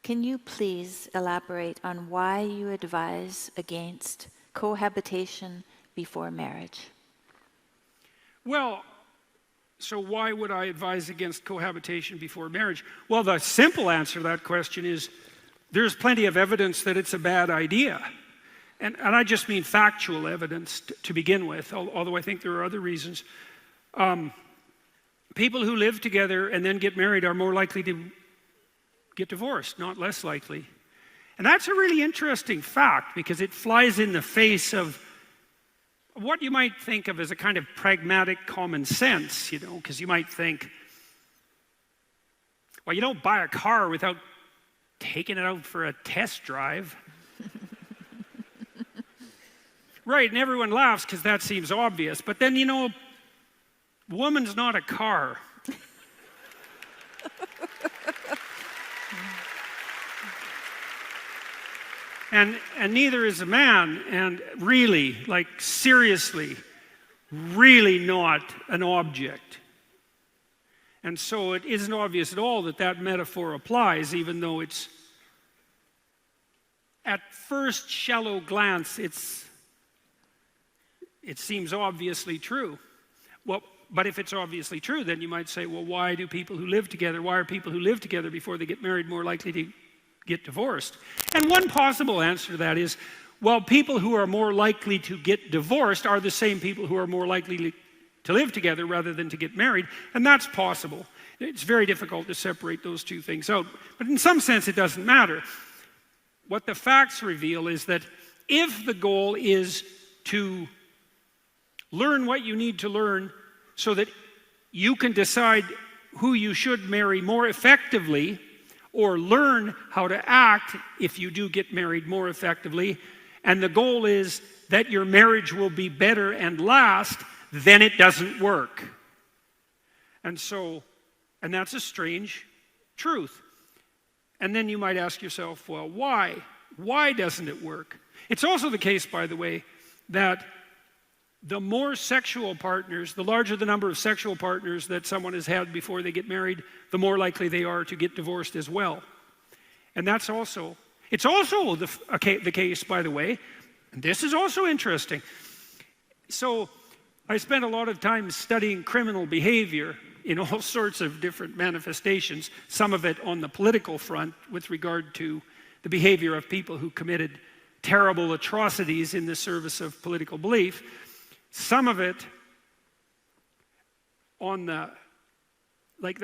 Can you please elaborate on why you advise against cohabitation before marriage? Well, so why would I advise against cohabitation before marriage? Well, the simple answer to that question is there's plenty of evidence that it's a bad idea. And I just mean factual evidence to begin with, although I think there are other reasons. People who live together and then get married are more likely to get divorced, not less likely. And that's a really interesting fact because it flies in the face of what you might think of as a kind of pragmatic common sense, because you might think, well, you don't buy a car without taking it out for a test drive. Right, and everyone laughs because that seems obvious. But then, woman's not a car. And neither is a man, and really, seriously, really not an object. And so it isn't obvious at all that that metaphor applies, even though it's, at first shallow glance, it seems obviously true. Well, but if it's obviously true, then you might say, well, why are people who live together before they get married more likely to get divorced? And one possible answer to that is, well, people who are more likely to get divorced are the same people who are more likely to live together rather than to get married, and that's possible. It's very difficult to separate those two things out, but in some sense it doesn't matter. What the facts reveal is that if the goal is to learn what you need to learn so that you can decide who you should marry more effectively, or learn how to act if you do get married more effectively, and the goal is that your marriage will be better and last, then it doesn't work. And that's a strange truth. And then you might ask yourself, well, why? Why doesn't it work? It's also the case, by the way, that the more sexual partners, the larger the number of sexual partners that someone has had before they get married, the more likely they are to get divorced as well. And it's also the case, by the way, and this is also interesting. So I spent a lot of time studying criminal behavior in all sorts of different manifestations, some of it on the political front with regard to the behavior of people who committed terrible atrocities in the service of political belief. Some of it on the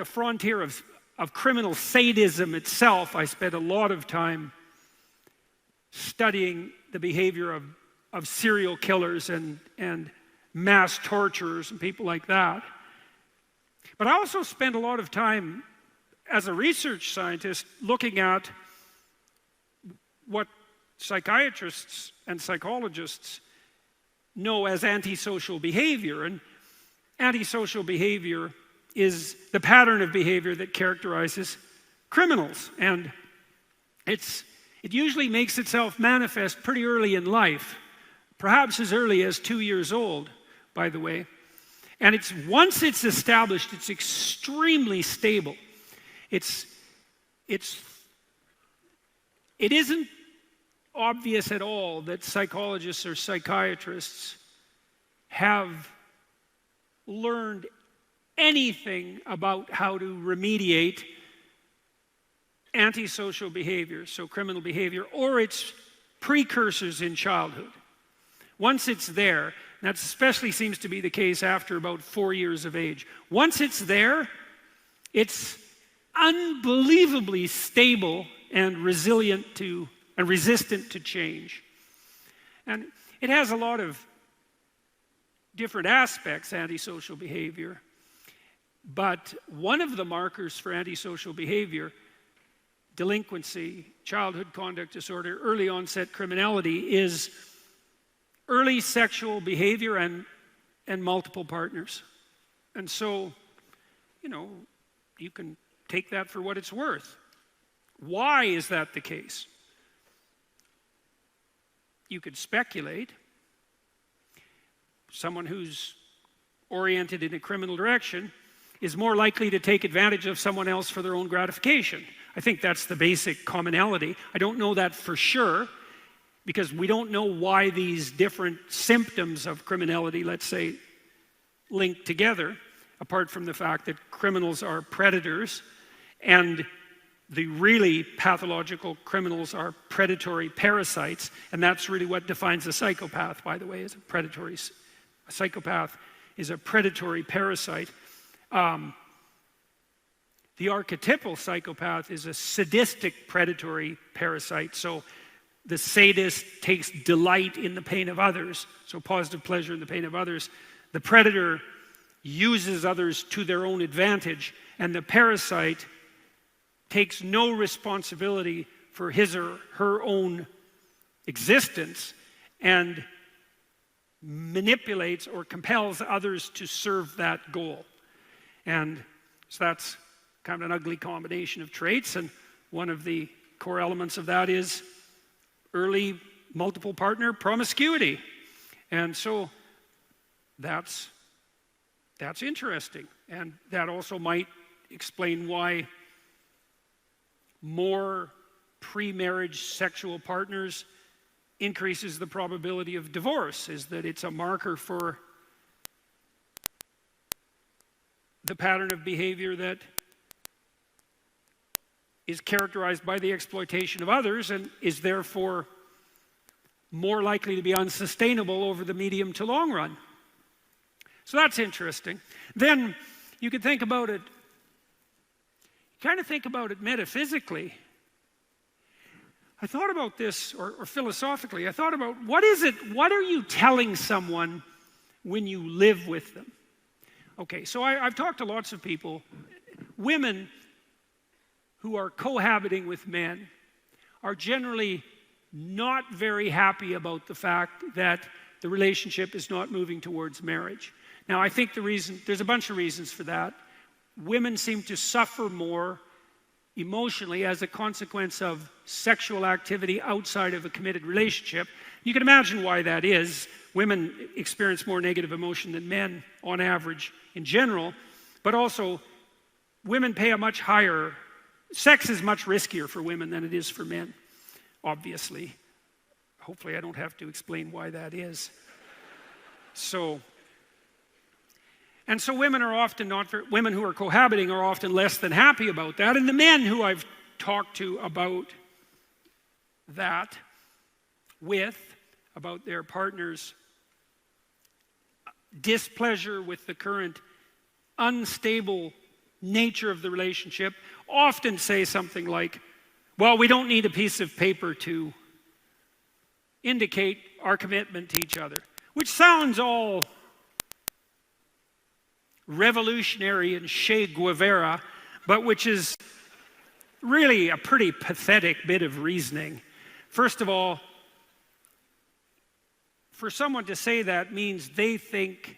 frontier of criminal sadism itself. I spent a lot of time studying the behavior of serial killers and mass torturers and people like that. But I also spent a lot of time as a research scientist looking at what psychiatrists and psychologists know as antisocial behavior. And antisocial behavior is the pattern of behavior that characterizes criminals. And it usually makes itself manifest pretty early in life, perhaps as early as 2 years old, by the way. And once it's established, it's extremely stable. It isn't obvious at all that psychologists or psychiatrists have learned anything about how to remediate antisocial behavior, so criminal behavior, or its precursors in childhood. Once it's there, that especially seems to be the case after about 4 years of age. Once it's there, it's unbelievably stable and resilient and resistant to change. And it has a lot of different aspects, antisocial behavior. But one of the markers for antisocial behavior, delinquency, childhood conduct disorder, early onset criminality, is early sexual behavior and multiple partners. And so, you can take that for what it's worth. Why is that the case? You could speculate. Someone who's oriented in a criminal direction is more likely to take advantage of someone else for their own gratification. I think that's the basic commonality. I don't know that for sure, because we don't know why these different symptoms of criminality, let's say, link together, apart from the fact that criminals are predators, and the really pathological criminals are predatory parasites, and that's really what defines a psychopath, by the way, is a psychopath is a predatory parasite. The archetypal psychopath is a sadistic predatory parasite. So the sadist takes delight in the pain of others, so positive pleasure in the pain of others. The predator uses others to their own advantage, and the parasite takes no responsibility for his or her own existence and manipulates or compels others to serve that goal. And so that's kind of an ugly combination of traits, and one of the core elements of that is early multiple partner promiscuity. And so that's interesting, and that also might explain why more pre-marriage sexual partners increases the probability of divorce, is that it's a marker for the pattern of behavior that is characterized by the exploitation of others and is therefore more likely to be unsustainable over the medium to long run. So that's interesting. Then you could think about it, kind of think about it metaphysically. I thought about this, or philosophically, I thought about what are you telling someone when you live with them? Okay, so I've talked to lots of people, women who are cohabiting with men are generally not very happy about the fact that the relationship is not moving towards marriage. Now, I think there's a bunch of reasons for that. Women seem to suffer more emotionally as a consequence of sexual activity outside of a committed relationship. You can imagine why that is. Women experience more negative emotion than men on average in general, but also women pay a much higher, sex is much riskier for women than it is for men, obviously. Hopefully I don't have to explain why that is. So women are often women who are cohabiting are often less than happy about that. And the men who I've talked to about that about their partner's displeasure with the current unstable nature of the relationship, often say something like, well, we don't need a piece of paper to indicate our commitment to each other, which sounds all revolutionary and Che Guevara, but which is really a pretty pathetic bit of reasoning. First of all, for someone to say that means they think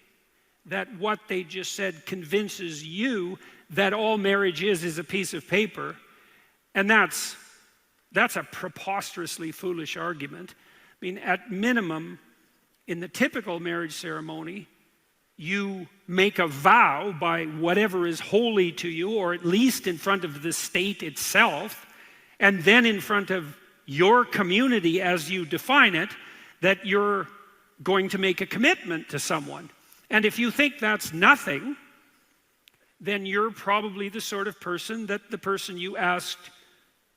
that what they just said convinces you that all marriage is a piece of paper, and that's a preposterously foolish argument. I mean, at minimum, in the typical marriage ceremony, you make a vow by whatever is holy to you, or at least in front of the state itself, and then in front of your community as you define it, that you're going to make a commitment to someone. And if you think that's nothing, then you're probably the sort of person that the person you asked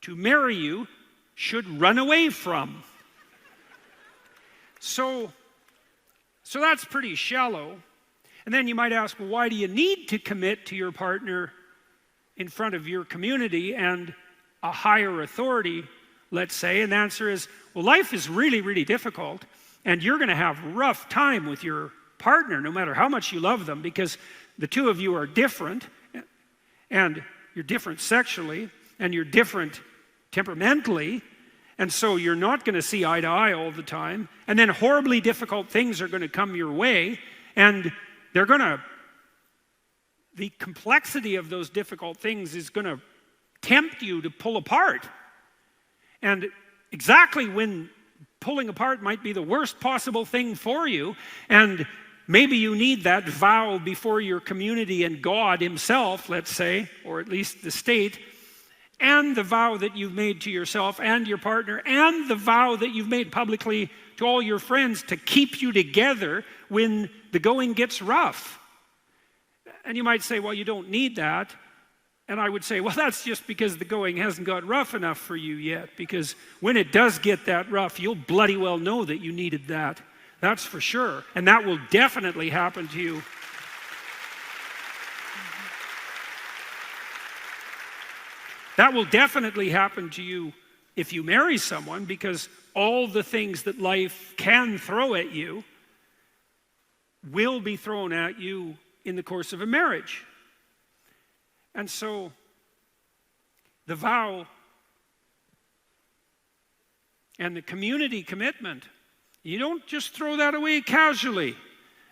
to marry you should run away from. So that's pretty shallow. And then you might ask, well, why do you need to commit to your partner in front of your community and a higher authority, let's say? And the answer is, well, life is really, really difficult, and you're going to have a rough time with your partner no matter how much you love them, because the two of you are different, and you're different sexually, and you're different temperamentally, and so you're not going to see eye to eye all the time, and then horribly difficult things are going to come your way, and the complexity of those difficult things is going to tempt you to pull apart. And exactly when pulling apart might be the worst possible thing for you, and maybe you need that vow before your community and God himself, let's say, or at least the state, and the vow that you've made to yourself and your partner, and the vow that you've made publicly to all your friends to keep you together when the going gets rough. And you might say, well, you don't need that. And I would say, well, that's just because the going hasn't got rough enough for you yet, because when it does get that rough, you'll bloody well know that you needed that. That's for sure. And that will definitely happen to you. That will definitely happen to you if you marry someone, because all the things that life can throw at you will be thrown at you in the course of a marriage. And so the vow and the community commitment, you don't just throw that away casually.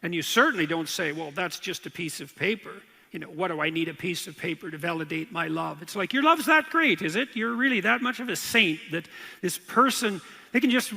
And you certainly don't say, well, that's just a piece of paper. You know, what do I need a piece of paper to validate my love? It's like, your love's that great, is it? You're really that much of a saint that this person, they can just,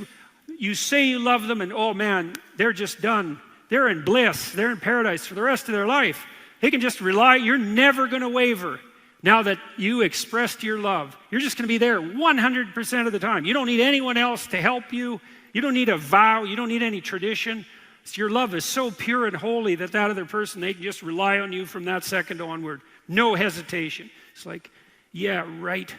you say you love them and oh man, they're just done. They're in bliss. They're in paradise for the rest of their life. They can just rely, you're never going to waver. Now that you expressed your love, you're just going to be there 100% of the time. You don't need anyone else to help you. You don't need a vow. You don't need any tradition. Your love is so pure and holy that that other person, they can just rely on you from that second onward. No hesitation. It's like, yeah, right.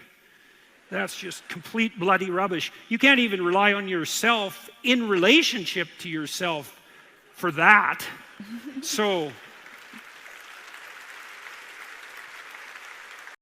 That's just complete bloody rubbish. You can't even rely on yourself in relationship to yourself for that. So